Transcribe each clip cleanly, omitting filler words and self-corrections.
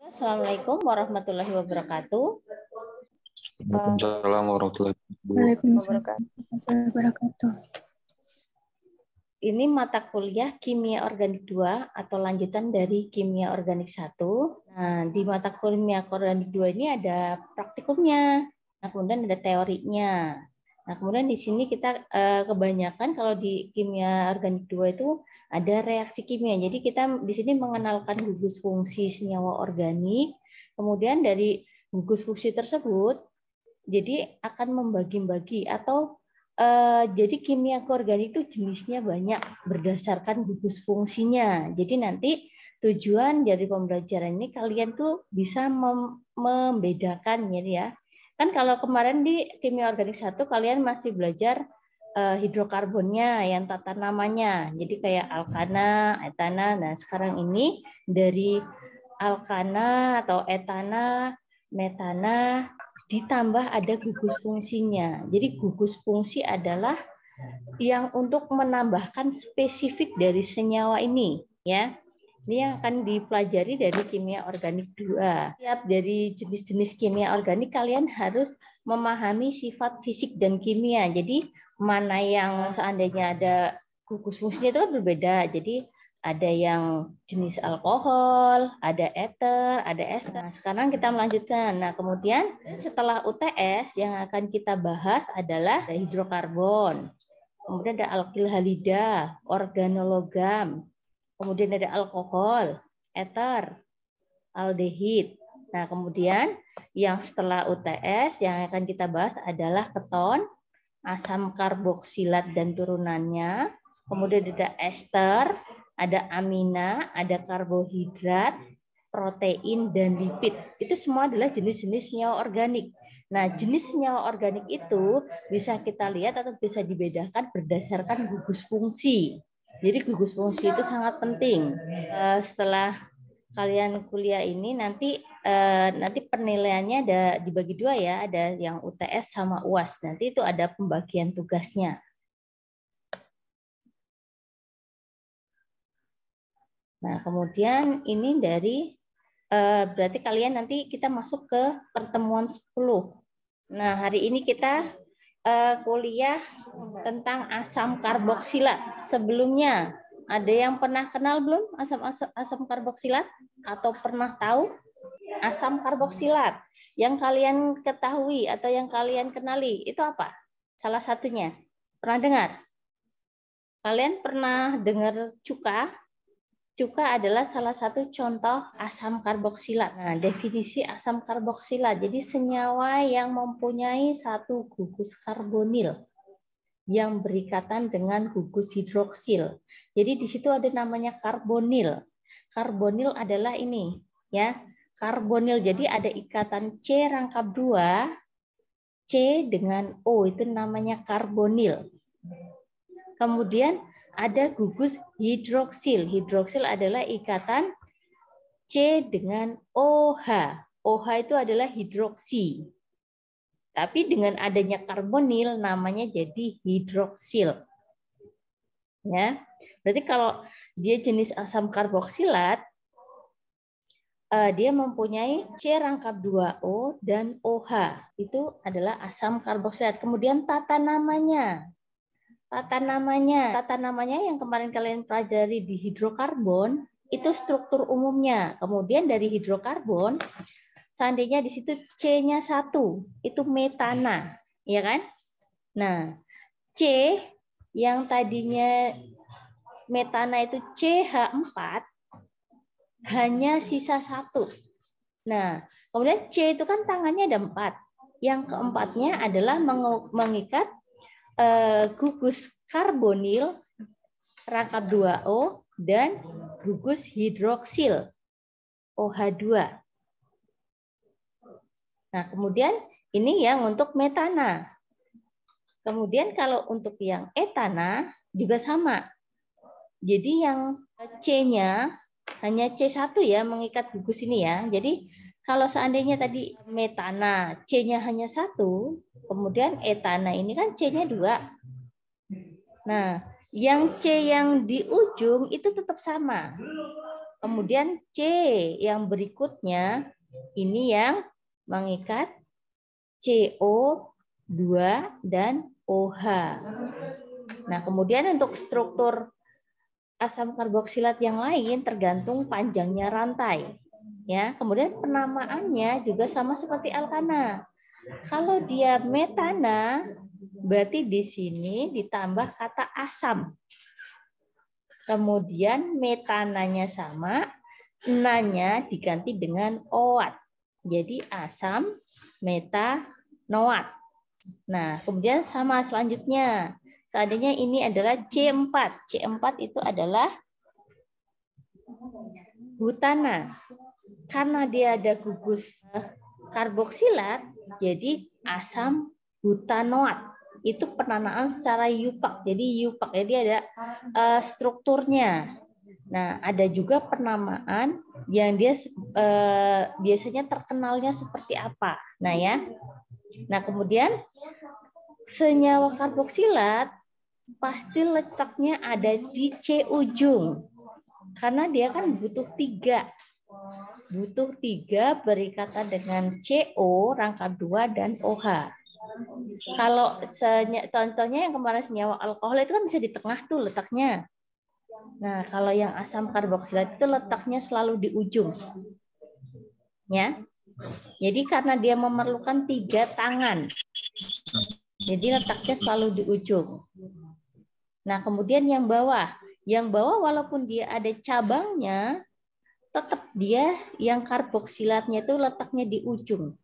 Assalamualaikum warahmatullahi wabarakatuh. Waalaikumsalam warahmatullahi wabarakatuh. Ini mata kuliah Kimia Organik 2 atau lanjutan dari Kimia Organik 1. Nah, di mata Kimia Organik 2 ini ada praktikumnya. Nah, kemudian ada teorinya. Nah, kemudian di sini kita kebanyakan kalau di Kimia Organik 2 itu ada reaksi kimia. Jadi kita di sini mengenalkan gugus fungsi senyawa organik. Kemudian dari gugus fungsi tersebut jadi akan membagi-bagi atau jadi kimia organik itu jenisnya banyak berdasarkan gugus fungsinya. Jadi nanti tujuan dari pembelajaran ini kalian tuh bisa membedakan ya. Kan kalau kemarin di kimia organik 1 kalian masih belajar hidrokarbonnya yang tata namanya. Jadi kayak alkana, etana. Nah, sekarang ini dari alkana atau etana, metana ditambah ada gugus fungsinya. Jadi gugus fungsi adalah yang untuk menambahkan spesifik dari senyawa ini, ya. Ini yang akan dipelajari dari kimia organik 2. Setiap dari jenis-jenis kimia organik kalian harus memahami sifat fisik dan kimia. Jadi mana yang seandainya ada gugus fungsinya itu kan berbeda. Jadi ada yang jenis alkohol, ada eter, ada ester. Nah, sekarang kita melanjutkan. Nah, kemudian setelah UTS yang akan kita bahas adalah hidrokarbon. Kemudian ada alkil halida, organologam. Kemudian ada alkohol, eter, aldehid. Nah, kemudian yang setelah UTS yang akan kita bahas adalah keton, asam karboksilat dan turunannya. Kemudian ada ester, ada amina, ada karbohidrat, protein, dan lipid. Itu semua adalah jenis-jenis senyawa organik. Nah, jenis senyawa organik itu bisa kita lihat atau bisa dibedakan berdasarkan gugus fungsi. Jadi gugus fungsi itu sangat penting. Setelah kalian kuliah ini nanti penilaiannya ada dibagi dua ya, ada yang UTS sama UAS. Nanti itu ada pembagian tugasnya. Nah, kemudian ini dari berarti kalian nanti kita masuk ke pertemuan 10. Nah, hari ini kita kuliah tentang asam karboksilat. Sebelumnya ada yang pernah kenal belum asam karboksilat atau pernah tahu asam karboksilat? Yang kalian ketahui atau yang kalian kenali itu apa? Salah satunya. Pernah dengar? Kalian pernah dengar cuka? Cuka adalah salah satu contoh asam karboksilat. Nah, definisi asam karboksilat. Jadi senyawa yang mempunyai satu gugus karbonil yang berikatan dengan gugus hidroksil. Jadi di situ ada namanya karbonil. Karbonil adalah ini, ya. Karbonil. Jadi ada ikatan C rangkap 2, C dengan O itu namanya karbonil. Kemudian ada gugus hidroksil. Hidroksil adalah ikatan C dengan OH. OH itu adalah hidroksi. Tapi dengan adanya karbonil namanya jadi hidroksil. Ya. Berarti kalau dia jenis asam karboksilat, dia mempunyai C rangkap 2O dan OH. Itu adalah asam karboksilat. Kemudian tata namanya. Tata namanya yang kemarin kalian pelajari di hidrokarbon itu struktur umumnya. Kemudian dari hidrokarbon, seandainya di situ C-nya 1, itu metana, ya kan? Nah, C yang tadinya metana itu CH4 hanya sisa 1. Nah, kemudian C itu kan tangannya ada 4. Yang keempatnya adalah mengikat gugus karbonil rangkap 2O dan gugus hidroksil OH2. Nah, kemudian ini yang untuk metana. Kemudian kalau untuk yang etana juga sama. Jadi yang C-nya hanya C1 ya mengikat gugus ini ya. Jadi kalau seandainya tadi metana C-nya hanya 1, kemudian etana ini kan C-nya 2. Nah, yang C yang di ujung itu tetap sama. Kemudian C yang berikutnya ini yang mengikat CO2 dan OH. Nah, kemudian untuk struktur asam karboksilat yang lain tergantung panjangnya rantai. Ya, kemudian penamaannya juga sama seperti alkana. Kalau dia metana, berarti di sini ditambah kata asam. Kemudian metananya sama, nanya diganti dengan oat. Jadi asam metanoat. Nah, kemudian sama selanjutnya. Seandainya ini adalah C4. C4 itu adalah butana. Karena dia ada gugus karboksilat, jadi asam butanoat. Itu penamaan secara yupak. Jadi yupak, jadi ada strukturnya. Nah, ada juga penamaan yang dia biasanya terkenalnya seperti apa. Nah, ya. Nah, kemudian senyawa karboksilat pasti letaknya ada di C ujung. Karena dia kan butuh 3. Butuh 3 berikatan dengan CO, rangkap 2, dan OH. Kalau contohnya yang kemarin senyawa alkohol itu kan bisa di tengah tuh letaknya. Nah, kalau yang asam karboksilat itu letaknya selalu di ujung. Ya. Jadi karena dia memerlukan 3 tangan. Jadi letaknya selalu di ujung. Nah, kemudian yang bawah walaupun dia ada cabangnya, tetap dia yang karboksilatnya itu letaknya di ujung.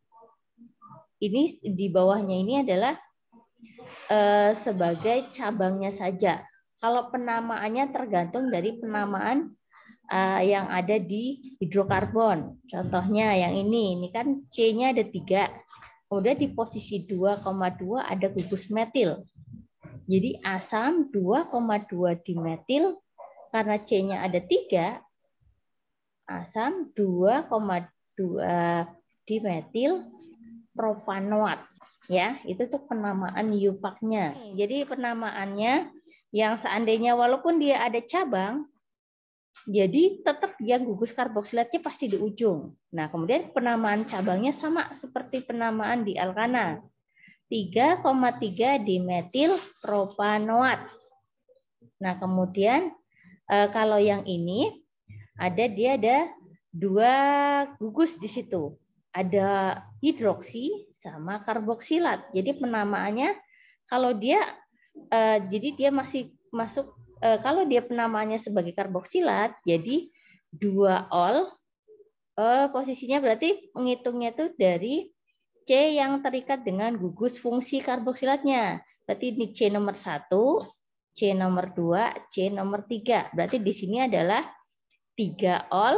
Ini di bawahnya ini adalah sebagai cabangnya saja. Kalau penamaannya tergantung dari penamaan yang ada di hidrokarbon. Contohnya yang ini kan C-nya ada 3. Kemudian di posisi 2,2 ada gugus metil. Jadi asam 2,2 dimetil, karena C-nya ada 3, asam 2,2 dimetil propanoat. Ya, itu tuh penamaan yupaknya. Jadi penamaannya yang seandainya walaupun dia ada cabang, jadi tetap yang gugus karboksilatnya pasti di ujung. Nah, kemudian penamaan cabangnya sama seperti penamaan di alkana. 3,3 dimetil propanoat. Nah, kemudian kalau yang ini dia ada 2 gugus di situ. Ada hidroksi sama karboksilat. Jadi penamaannya kalau dia jadi dia masih masuk kalau dia penamaannya sebagai karboksilat, jadi 2 ol posisinya berarti menghitungnya itu dari C yang terikat dengan gugus fungsi karboksilatnya. Berarti ini C nomor 1, C nomor 2, C nomor 3. Berarti di sini adalah 3 ol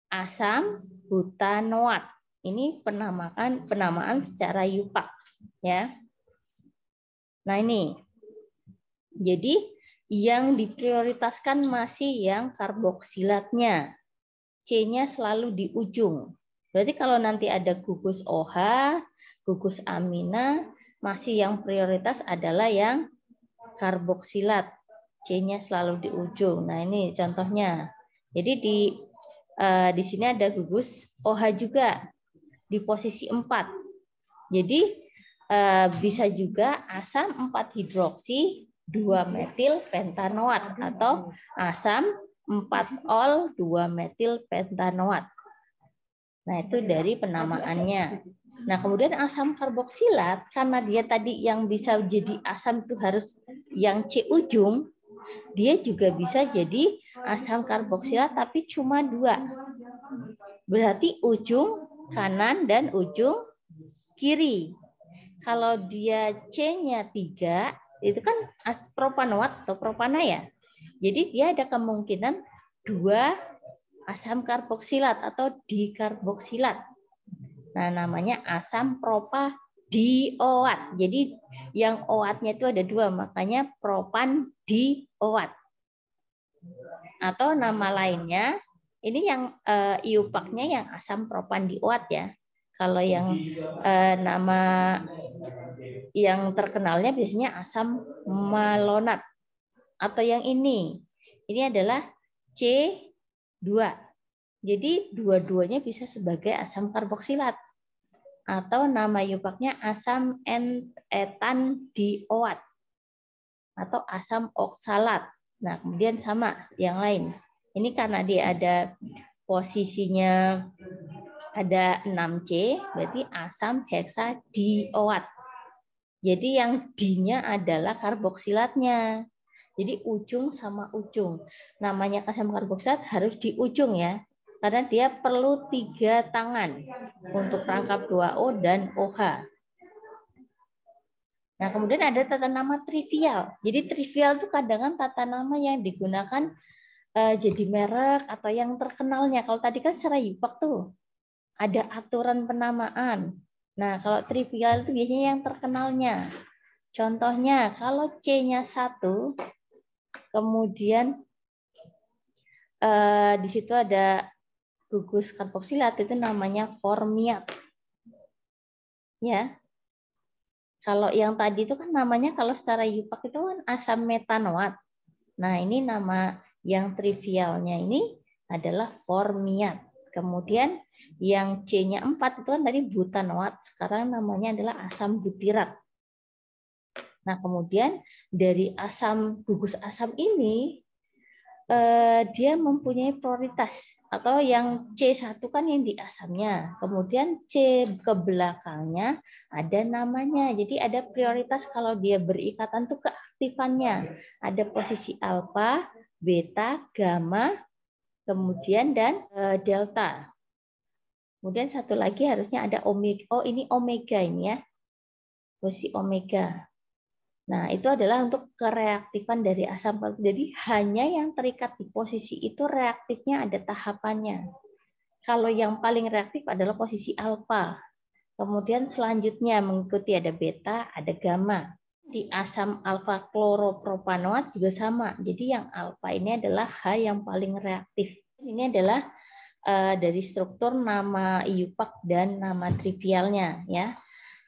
asam butanoat. Ini penamaan secara yupak, ya. Nah, ini. Jadi yang diprioritaskan masih yang karboksilatnya. C-nya selalu di ujung. Berarti kalau nanti ada gugus OH, gugus amina, masih yang prioritas adalah yang karboksilat. C-nya selalu di ujung. Nah, ini contohnya. Jadi di sini ada gugus OH juga di posisi 4. Jadi bisa juga asam 4 hidroksi 2 metil pentanoat atau asam 4 ol 2 metil pentanoat. Nah, itu dari penamaannya. Nah, kemudian asam karboksilat, karena dia tadi yang bisa jadi asam itu harus yang C ujung, dia juga bisa jadi asam karboksilat tapi cuma 2. Berarti ujung kanan dan ujung kiri. Kalau dia C-nya 3, itu kan propanoat atau propana ya. Jadi dia ada kemungkinan 2 asam karboksilat atau dikarboksilat. Nah, namanya asam propadioat. Jadi yang oatnya itu ada 2, makanya propandioat. Atau nama lainnya, ini yang iupaknya yang asam propandioat ya. Kalau yang nama yang terkenalnya biasanya asam malonat. Atau yang ini adalah C2. Jadi dua-duanya bisa sebagai asam karboksilat. Atau nama yupaknya asam etandioat. Atau asam oksalat. Nah, kemudian sama yang lain. Ini karena dia ada posisinya ada 6C, berarti asam heksadioat. Jadi yang D-nya adalah karboksilatnya. Jadi ujung sama ujung. Namanya asam karboksilat harus di ujung ya. Karena dia perlu 3 tangan untuk rangkap 2O dan OH. Nah, kemudian ada tata nama trivial. Jadi trivial itu kadang tata nama yang digunakan jadi merek atau yang terkenalnya. Kalau tadi kan secara yupak tuh ada aturan penamaan. Nah, kalau trivial itu biasanya yang terkenalnya. Contohnya, kalau C-nya 1, kemudian di situ ada gugus karboksilat, itu namanya formiat. Ya. Kalau yang tadi itu kan namanya kalau secara yupak itu kan asam metanoat. Nah, ini nama yang trivialnya ini adalah formiat. Kemudian yang C-nya 4 itu kan tadi butanoat, sekarang namanya adalah asam butirat. Nah, kemudian dari asam gugus asam ini dia mempunyai prioritas, atau yang C1 kan yang di asamnya, kemudian C ke belakangnya ada namanya. Jadi ada prioritas kalau dia berikatan tuh keaktifannya. Ada posisi alfa, beta, gamma, kemudian dan delta. Kemudian satu lagi harusnya ada omega. Oh, ini omega ini ya. Posisi omega. Nah, itu adalah untuk kereaktifan dari asam karboksilat. Jadi hanya yang terikat di posisi itu reaktifnya ada tahapannya. Kalau yang paling reaktif adalah posisi alfa. Kemudian selanjutnya mengikuti ada beta, ada gamma. Di asam alfa kloropropanoat juga sama. Jadi yang alfa ini adalah H yang paling reaktif. Ini adalah dari struktur nama iupak dan nama trivialnya ya.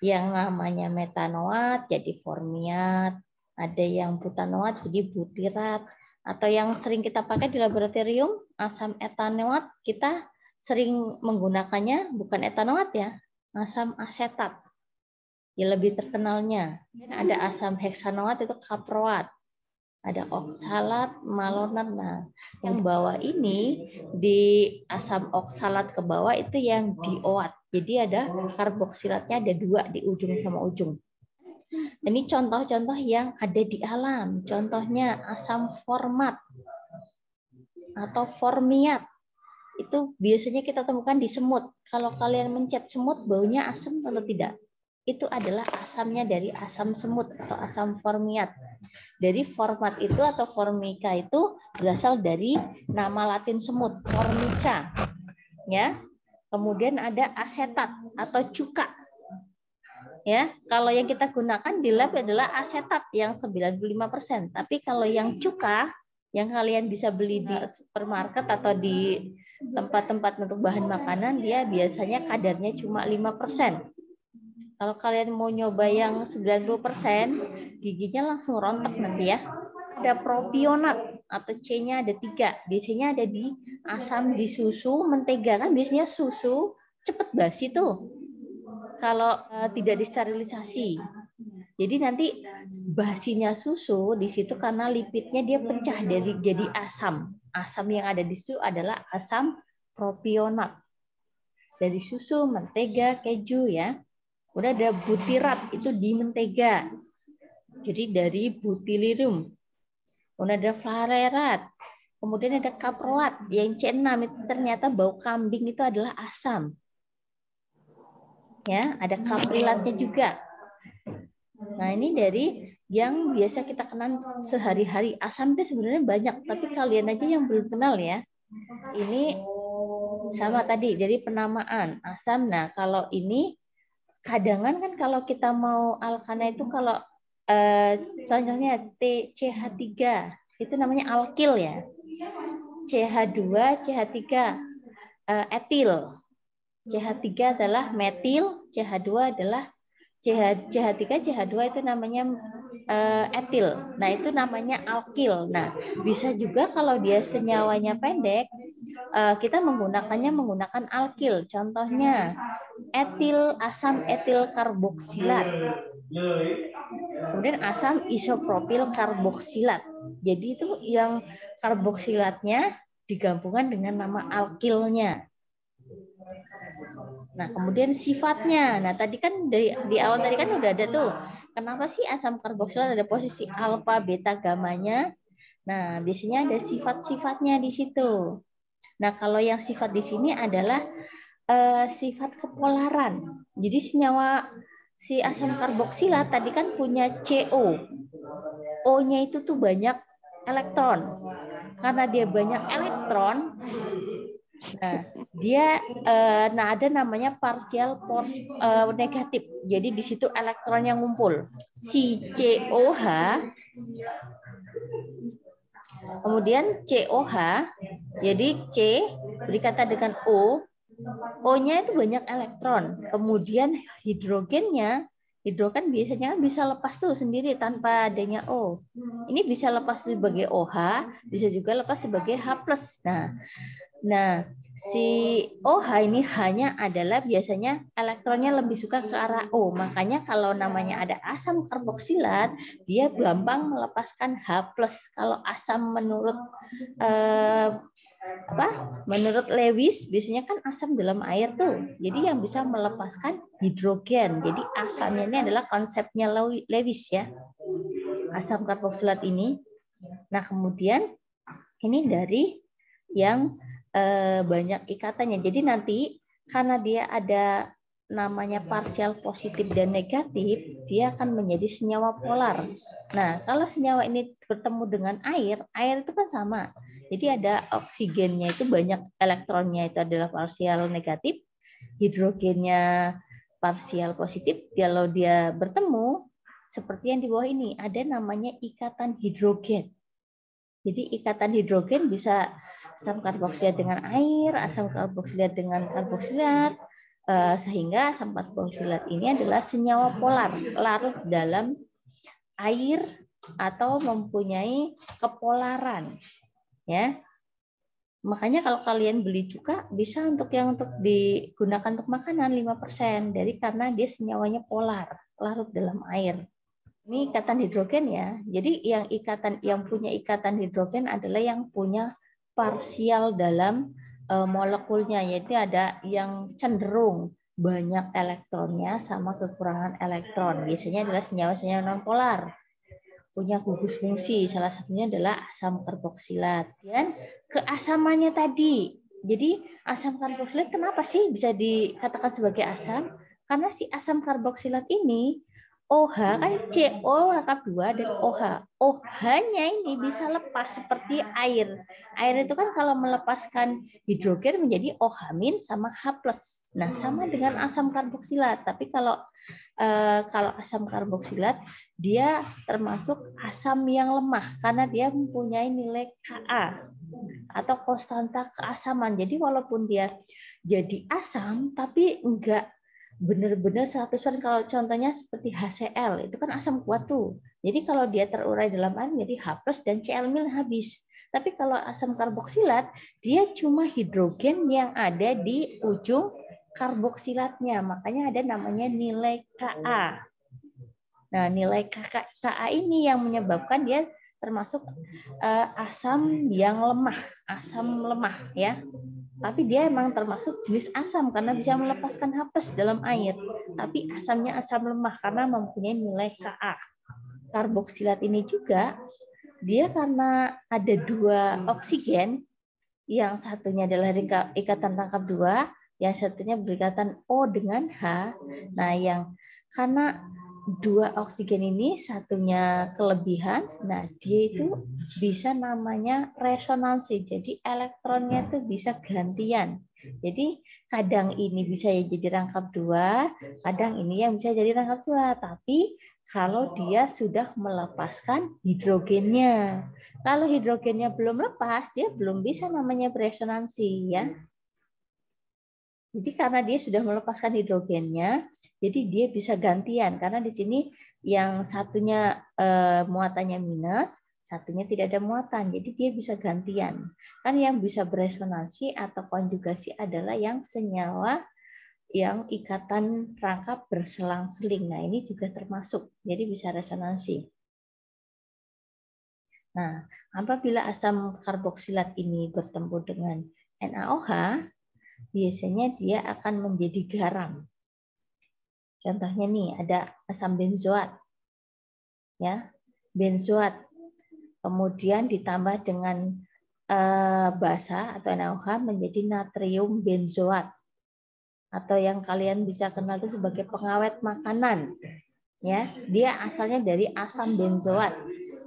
Yang namanya metanoat jadi formiat, ada yang butanoat jadi butirat, atau yang sering kita pakai di laboratorium asam etanoat, kita sering menggunakannya bukan etanoat ya, asam asetat. Ya lebih terkenalnya. Ada asam heksanoat itu kaproat. Ada oksalat, malonat. Nah, yang bawah ini di asam oksalat ke bawah itu yang dioat. Jadi ada karboksilatnya ada 2 di ujung sama ujung. Ini contoh-contoh yang ada di alam. Contohnya asam format atau formiat. Itu biasanya kita temukan di semut. Kalau kalian mencet semut, baunya asam atau tidak? Itu adalah asamnya dari asam semut atau asam formiat. Dari format itu atau formica itu berasal dari nama Latin semut, formica. Ya. Kemudian ada asetat atau cuka. Ya, kalau yang kita gunakan di lab adalah asetat yang 95%. Tapi kalau yang cuka yang kalian bisa beli di supermarket atau di tempat-tempat untuk bahan makanan, dia biasanya kadarnya cuma 5%. Kalau kalian mau nyoba yang 90%, giginya langsung rontok nanti ya. Ada propionat atau C-nya ada 3. Biasanya ada di asam di susu, mentega kan biasanya susu cepet basi tuh. Kalau tidak disterilisasi. Jadi nanti basinya susu di situ karena lipidnya dia pecah dari jadi asam. Asam yang ada di situ adalah asam propionat. Dari susu, mentega, keju ya. Udah ada butirat, itu di mentega. Jadi dari butyllerium. Kemudian ada flarerat. Kemudian ada kaproat. Yang C6 itu ternyata bau kambing itu adalah asam. Ya, ada kaprilatnya juga. Nah, ini dari yang biasa kita kenal sehari-hari. Asam itu sebenarnya banyak, tapi kalian aja yang belum kenal ya. Ini sama tadi, dari penamaan asam. Nah, kalau ini kadangan kan kalau kita mau alkana itu kalau contohnya CH3 itu namanya alkil ya. CH2, CH3 etil. CH3 adalah metil, CH2 adalah CH3, CH2 itu namanya etil. Nah, itu namanya alkil. Nah, bisa juga kalau dia senyawanya pendek, kita menggunakan alkil. Contohnya asam etil karboksilat. Kemudian asam isopropil karboksilat. Jadi itu yang karboksilatnya digabungkan dengan nama alkilnya. Nah, kemudian sifatnya. Nah, tadi kan di awal tadi kan udah ada tuh. Kenapa sih asam karboksilat ada posisi alfa, beta, gamanya? Nah, biasanya ada sifat-sifatnya di situ. Nah, kalau yang sifat di sini adalah sifat kepolaran. Jadi si asam karboksilat tadi kan punya CO. O-nya itu tuh banyak elektron. Karena dia banyak elektron, nah dia ada namanya partial negatif. Jadi di situ elektron yang ngumpul. Si COH, kemudian COH, jadi C berkaitan dengan O-nya itu banyak elektron. Kemudian hidrogen biasanya bisa lepas tuh sendiri tanpa adanya O. Ini bisa lepas sebagai OH, bisa juga lepas sebagai H+. Nah, si OH ini hanya adalah biasanya elektronnya lebih suka ke arah O. Makanya kalau namanya ada asam karboksilat, dia gampang melepaskan H+. Kalau asam menurut menurut Lewis, biasanya kan asam dalam air tuh. Jadi yang bisa melepaskan hidrogen. Jadi asamnya ini adalah konsepnya Lewis ya. Asam karboksilat ini. Nah, kemudian ini dari yang banyak ikatannya. Jadi nanti karena dia ada namanya partial positif dan negatif, dia akan menjadi senyawa polar. Nah, kalau senyawa ini bertemu dengan air itu kan sama. Jadi ada oksigennya itu banyak elektronnya itu adalah partial negatif, hidrogennya partial positif. Kalau dia bertemu seperti yang di bawah ini, ada namanya ikatan hidrogen. Jadi ikatan hidrogen bisa asam karboksilat dengan air, asam karboksilat dengan karboksilat, sehingga asam karboksilat ini adalah senyawa polar, larut dalam air atau mempunyai kepolaran. Ya. Makanya kalau kalian beli cuka bisa untuk digunakan untuk makanan 5%, dari karena dia senyawanya polar, larut dalam air. Ini ikatan hidrogen ya. Jadi yang punya ikatan hidrogen adalah yang punya parsial dalam molekulnya, yaitu ada yang cenderung banyak elektronnya sama kekurangan elektron. Biasanya adalah senyawa-senyawa nonpolar. Punya gugus fungsi, salah satunya adalah asam karboksilat. Dan keasamannya tadi. Jadi asam karboksilat kenapa sih bisa dikatakan sebagai asam? Karena si asam karboksilat ini OH kan CO rangkap 2 dan OH. OH-nya ini bisa lepas seperti air. Air itu kan kalau melepaskan hidrogen menjadi OH- sama H+. Nah, sama dengan asam karboksilat. Tapi kalau asam karboksilat dia termasuk asam yang lemah karena dia mempunyai nilai Ka atau konstanta keasaman. Jadi walaupun dia jadi asam tapi enggak benar-benar 100%. Kalau contohnya seperti HCl, itu kan asam kuat tuh. Jadi kalau dia terurai dalam air menjadi H+ dan Cl- habis. Tapi kalau asam karboksilat, dia cuma hidrogen yang ada di ujung karboksilatnya. Makanya ada namanya nilai Ka. Nah, nilai Ka ini yang menyebabkan dia termasuk asam yang lemah, asam lemah ya. Tapi dia emang termasuk jenis asam karena bisa melepaskan H+ dalam air. Tapi asamnya asam lemah karena mempunyai nilai Ka. Karboksilat ini juga dia karena ada 2 oksigen, yang satunya adalah ikatan rangkap 2, yang satunya berikatan O dengan H. Nah, yang karena 2 oksigen ini satunya kelebihan, nah dia itu bisa namanya resonansi. Jadi elektronnya itu bisa gantian. Jadi kadang ini bisa jadi rangkap 2, kadang ini yang bisa jadi rangkap 2. Tapi kalau dia sudah melepaskan hidrogennya. Kalau hidrogennya belum lepas, dia belum bisa namanya beresonansi ya. Jadi karena dia sudah melepaskan hidrogennya, jadi dia bisa gantian karena di sini yang satunya muatannya minus, satunya tidak ada muatan. Jadi dia bisa gantian. Kan yang bisa beresonansi atau konjugasi adalah yang senyawa yang ikatan rangkap berselang-seling. Nah, ini juga termasuk. Jadi bisa resonansi. Nah, apabila asam karboksilat ini bertemu dengan NaOH, biasanya dia akan menjadi garam. Contohnya nih, ada asam benzoat. Ya, benzoat. Kemudian ditambah dengan basa atau NaOH menjadi natrium benzoat. Atau yang kalian bisa kenal itu sebagai pengawet makanan. Ya, dia asalnya dari asam benzoat.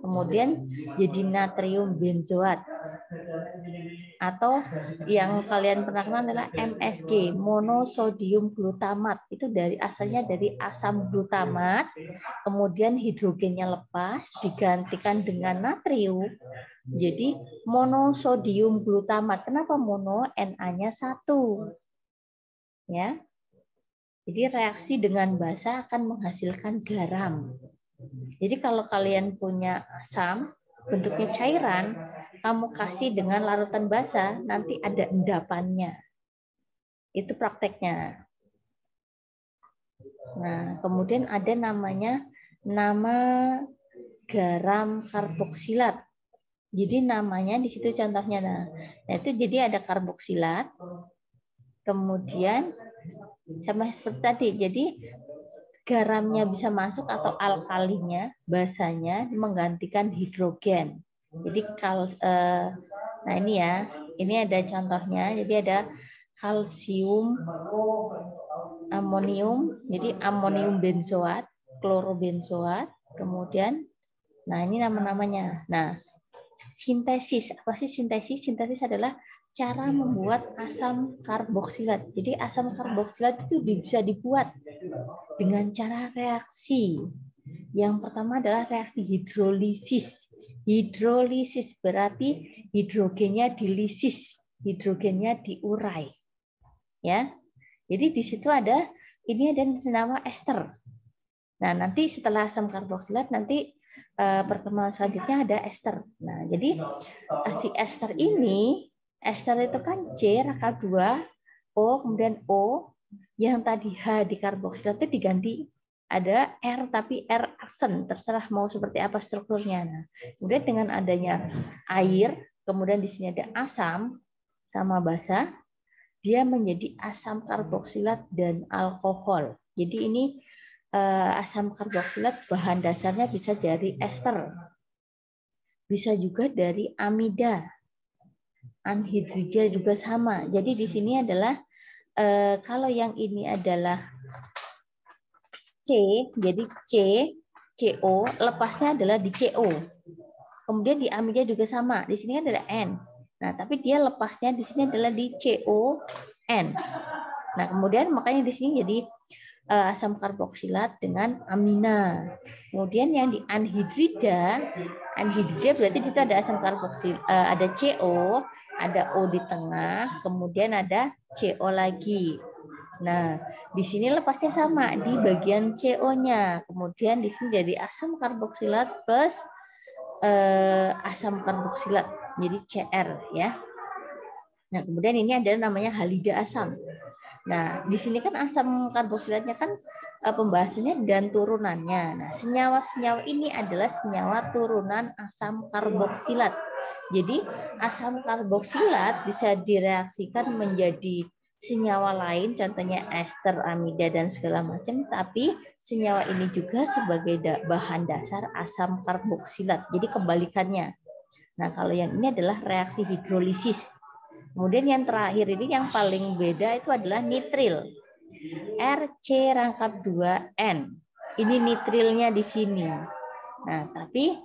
Kemudian jadi natrium benzoat. Atau yang kalian pernah kenal adalah MSG, monosodium glutamat. Itu asalnya dari asam glutamat, kemudian hidrogennya lepas, digantikan dengan natrium. Jadi monosodium glutamat. Kenapa mono? Na-nya 1. Ya. Jadi reaksi dengan basa akan menghasilkan garam. Jadi kalau kalian punya asam, bentuknya cairan, kamu kasih dengan larutan basa, nanti ada endapannya. Itu prakteknya. Nah, kemudian ada nama garam karboksilat. Jadi namanya di situ contohnya. Nah, itu jadi ada karboksilat, kemudian sama seperti tadi. Jadi garamnya bisa masuk atau alkalinya, basanya menggantikan hidrogen. Jadi nah ini ya, ini ada contohnya. Jadi ada kalsium, amonium, jadi amonium benzoat, klorobenzoat, kemudian, nah ini nama-namanya. Nah, sintesis, apa sih sintesis? Sintesis adalah cara membuat asam karboksilat. Jadi asam karboksilat itu bisa dibuat dengan cara reaksi. Yang pertama adalah reaksi hidrolisis. Hidrolisis berarti hidrogennya dilisis, hidrogennya diurai. Ya. Jadi di situ ada nama ester. Nah, nanti setelah asam karboksilat nanti pertemuan selanjutnya ada ester. Nah, jadi si ester ini, ester itu kan C raka 2, O kemudian O, yang tadi H di karboksilat itu diganti ada R tapi R absen, terserah mau seperti apa strukturnya. Nah, kemudian dengan adanya air, kemudian di sini ada asam sama basa, dia menjadi asam karboksilat dan alkohol. Jadi ini asam karboksilat bahan dasarnya bisa dari ester, bisa juga dari amida, anhidrida juga sama. Jadi di sini adalah kalau yang ini adalah C, jadi CO, lepasnya adalah di CO. Kemudian di amida juga sama. Di sini kan ada N. Nah, tapi dia lepasnya di sini adalah di CON. Nah, kemudian makanya di sini jadi asam karboksilat dengan amina. Kemudian yang di anhidrida berarti itu ada asam karboksilat, ada CO, ada O di tengah, kemudian ada CO lagi. Nah, di sini lepasnya sama di bagian CO-nya. Kemudian di sini jadi asam karboksilat plus asam karboksilat, jadi CR ya. Nah, kemudian ini adalah namanya halida asam. Nah, di sini kan asam karboksilatnya kan pembahasannya dan turunannya. Nah, senyawa-senyawa ini adalah senyawa turunan asam karboksilat. Jadi, asam karboksilat bisa direaksikan menjadi senyawa lain, contohnya ester, amida, dan segala macam, tapi senyawa ini juga sebagai bahan dasar asam karboksilat. Jadi kebalikannya. Nah, kalau yang ini adalah reaksi hidrolisis. Kemudian yang terakhir ini yang paling beda itu adalah nitril. RC rangkap 2N. Ini nitrilnya di sini. Nah, tapi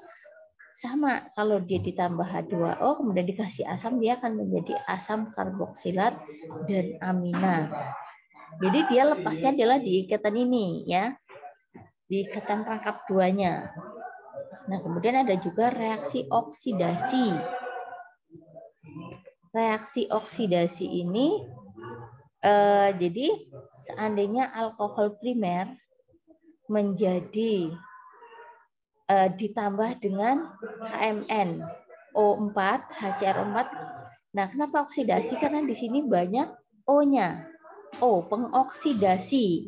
sama kalau dia ditambah H2O kemudian dikasih asam, dia akan menjadi asam karboksilat dan amina. Jadi dia lepasnya adalah di ikatan ini ya. Di ikatan rangkap 2-nya. Nah, kemudian ada juga reaksi oksidasi. Reaksi oksidasi ini jadi seandainya alkohol primer menjadi ditambah dengan HMN O4, HCr4. Nah, kenapa oksidasi? Karena di sini banyak O-nya. O, pengoksidasi.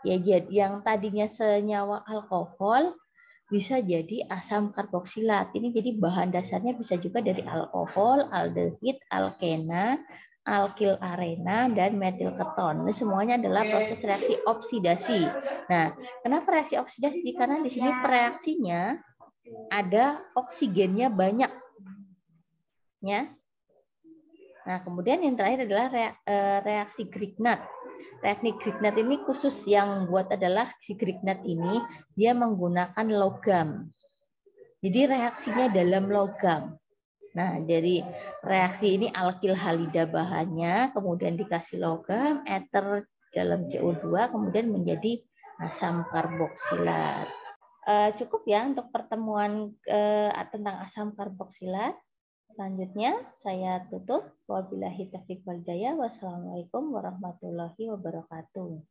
Ya, yang tadinya senyawa alkohol bisa jadi asam karboksilat. Ini jadi bahan dasarnya bisa juga dari alkohol, aldehid, alkena, alkil arena, dan metil keton. Ini semuanya adalah proses reaksi oksidasi. Nah, kenapa reaksi oksidasi? Karena di sini reaksinya ada oksigennya banyak. Ya. Nah, kemudian yang terakhir adalah reaksi Grignard. Reaksi Grignard ini khusus yang buat adalah si Grignard ini dia menggunakan logam. Jadi reaksinya dalam logam. Nah, dari reaksi ini alkil halida bahannya, kemudian dikasih logam, ether dalam CO2, kemudian menjadi asam karboksilat. Cukup ya untuk pertemuan tentang asam karboksilat. Selanjutnya saya tutup. Wabillahi taufiq wal hidayah. Wassalamualaikum warahmatullahi wabarakatuh.